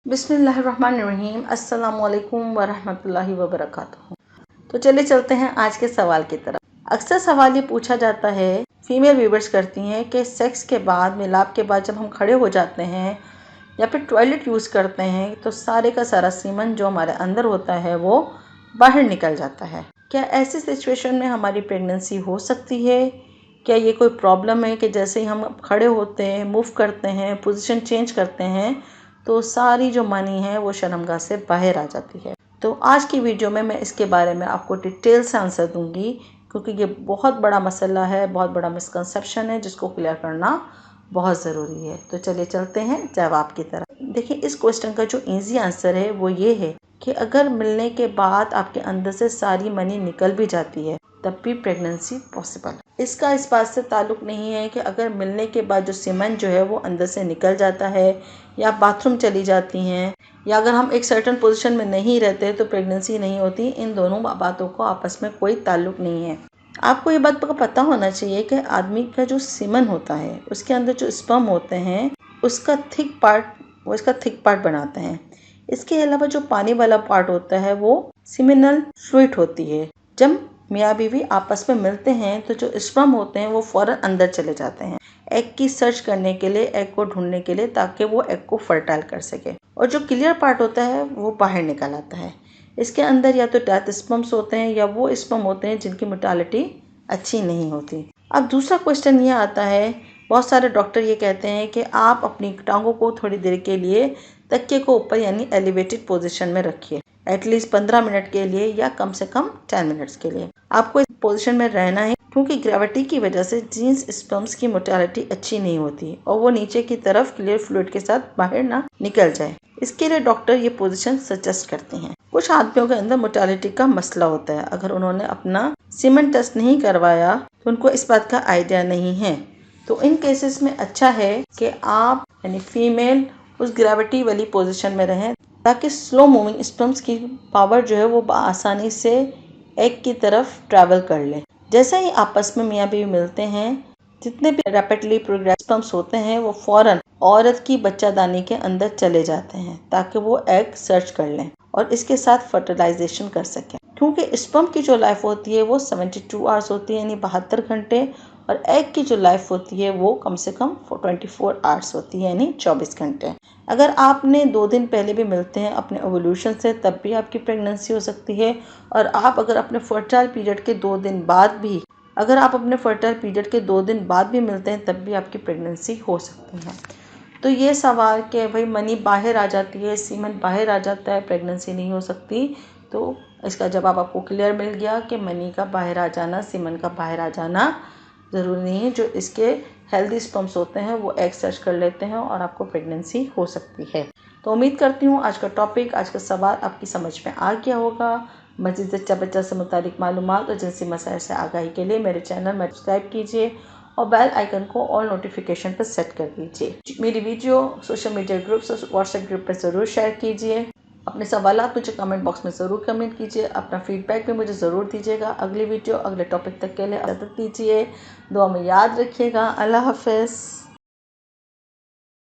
बिस्मिल्लाहिर्रहमानिर्रहीम। अस्सलामुअलैकुम वरहमतुल्लाहि वबरकातुहू। तो चलिए चलते हैं आज के सवाल की तरफ। अक्सर सवाल ये पूछा जाता है, फीमेल व्यूवर्स करती हैं कि सेक्स के बाद, मिलाप के बाद जब हम खड़े हो जाते हैं या फिर टॉयलेट यूज़ करते हैं तो सारे का सारा सीमन जो हमारे अंदर होता है वो बाहर निकल जाता है। क्या ऐसी सिचुएशन में हमारी प्रेगनेंसी हो सकती है? क्या ये कोई प्रॉब्लम है कि जैसे ही हम खड़े होते हैं, मूव करते हैं, पोजीशन चेंज करते हैं तो सारी जो मनी है वो शर्मगाह से बाहर आ जाती है? तो आज की वीडियो में मैं इसके बारे में आपको डिटेल से आंसर दूंगी, क्योंकि ये बहुत बड़ा मसला है, बहुत बड़ा मिसकंसेप्शन है जिसको क्लियर करना बहुत ज़रूरी है। तो चलिए चलते हैं जवाब की तरफ। देखिए, इस क्वेश्चन का जो इजी आंसर है वो ये है कि अगर मिलने के बाद आपके अंदर से सारी मनी निकल भी जाती है तब भी प्रेगनेंसी पॉसिबल है। इसका इस बात से ताल्लुक नहीं है कि अगर मिलने के बाद जो सीमन जो है वो अंदर से निकल जाता है या बाथरूम चली जाती हैं या अगर हम एक सर्टेन पोजीशन में नहीं रहते तो प्रेगनेंसी नहीं होती। इन दोनों बातों को आपस में कोई ताल्लुक नहीं है। आपको ये बात का पता होना चाहिए कि आदमी का जो सीमन होता है उसके अंदर जो स्पर्म होते हैं उसका थिक पार्ट बनाते हैं। इसके अलावा जो पानी वाला पार्ट होता है वो सीमिनल फ्लूइड होती है। जब मियाँ बीवी आपस में मिलते हैं तो जो स्पर्म होते हैं वो फ़ौरन अंदर चले जाते हैं एग की सर्च करने के लिए, एग को ढूंढने के लिए, ताकि वो एग को फर्टाइल कर सके। और जो क्लियर पार्ट होता है वो बाहर निकल आता है। इसके अंदर या तो डेथ स्पर्म्स होते हैं या वो स्पर्म होते हैं जिनकी मोर्टालिटी अच्छी नहीं होती। अब दूसरा क्वेश्चन ये आता है, बहुत सारे डॉक्टर ये कहते हैं कि आप अपनी टांगों को थोड़ी देर के लिए तकिए को ऊपर यानी एलिवेटेड पोजीशन में रखिए, एटलीस्ट 15 मिनट के लिए या कम से कम 10 मिनट्स के लिए। आपको इस पोजीशन में रहना है क्योंकि ग्रेविटी की वजह से जीन्स स्पर्म्स की मोर्टालिटी अच्छी नहीं होती और वो नीचे की तरफ क्लियर फ्लूइड के साथ बाहर ना निकल जाए। इसके लिए डॉक्टर ये पोजीशन सजेस्ट करते हैं। कुछ आदमियों के अंदर मोर्टालिटी का मसला होता है, अगर उन्होंने अपना सीमन टेस्ट नहीं करवाया तो उनको इस बात का आइडिया नहीं है। तो इन केसेस में अच्छा है कि आप यानी फीमेल उस ग्रेविटी वाली पोजीशन में रहें ताकि स्लो मूविंग स्पर्म्स की पावर जो है वो आसानी से एग की तरफ ट्रैवल कर ले। जैसे ही आपस में मियाँ बीवी मिलते हैं, जितने भी रैपिडली प्रोग्रेस स्पर्म्स होते हैं वो फौरन औरत की बच्चादानी के अंदर चले जाते हैं ताकि वो एग सर्च कर लें और इसके साथ फर्टिलाइजेशन कर सकें। क्योंकि स्पर्म की जो लाइफ होती है वो 72 आवर्स होती है यानी 72 घंटे, और एग की जो लाइफ होती है वो कम से कम 24 आवर्स होती है यानी 24 घंटे। अगर आपने 2 दिन पहले भी मिलते हैं अपने ओवुलेशन से तब भी आपकी प्रेगनेंसी हो सकती है, और आप अगर अपने फर्टाइल पीरियड के 2 दिन बाद भी मिलते हैं तब भी आपकी प्रेगनेंसी हो सकती है। तो ये सवाल कि भाई मनी बाहर आ जाती है, सीमन बाहर आ जाता है, प्रेगनेंसी नहीं हो सकती, तो इसका जवाब आपको क्लियर मिल गया कि मनी का बाहर आ जाना, सीमन का बाहर आ जाना ज़रूरी नहीं है। जो इसके हेल्दी स्पर्म्स होते हैं वो एग सर्च कर लेते हैं और आपको प्रेगनेंसी हो सकती है। तो उम्मीद करती हूँ आज का टॉपिक, आज का सवाल आपकी समझ में आ गया होगा। मज़ीद जच्चा बच्चा से मुतालिक मालूमात और जिनसी मसाइल से आगाही के लिए मेरे चैनल में सब्सक्राइब कीजिए और बेल आइकन को ऑल नोटिफिकेशन पर सेट कर दीजिए। मेरी वीडियो सोशल मीडिया ग्रुप्स और व्हाट्सएप ग्रुप पर ज़रूर शेयर कीजिए। अपने सवालात मुझे कमेंट बॉक्स में ज़रूर कमेंट कीजिए। अपना फीडबैक भी मुझे ज़रूर दीजिएगा। अगली वीडियो अगले टॉपिक तक के लिए इजाज़त दीजिए। दुआ में याद रखिएगा। अल्लाह हाफ़िज़।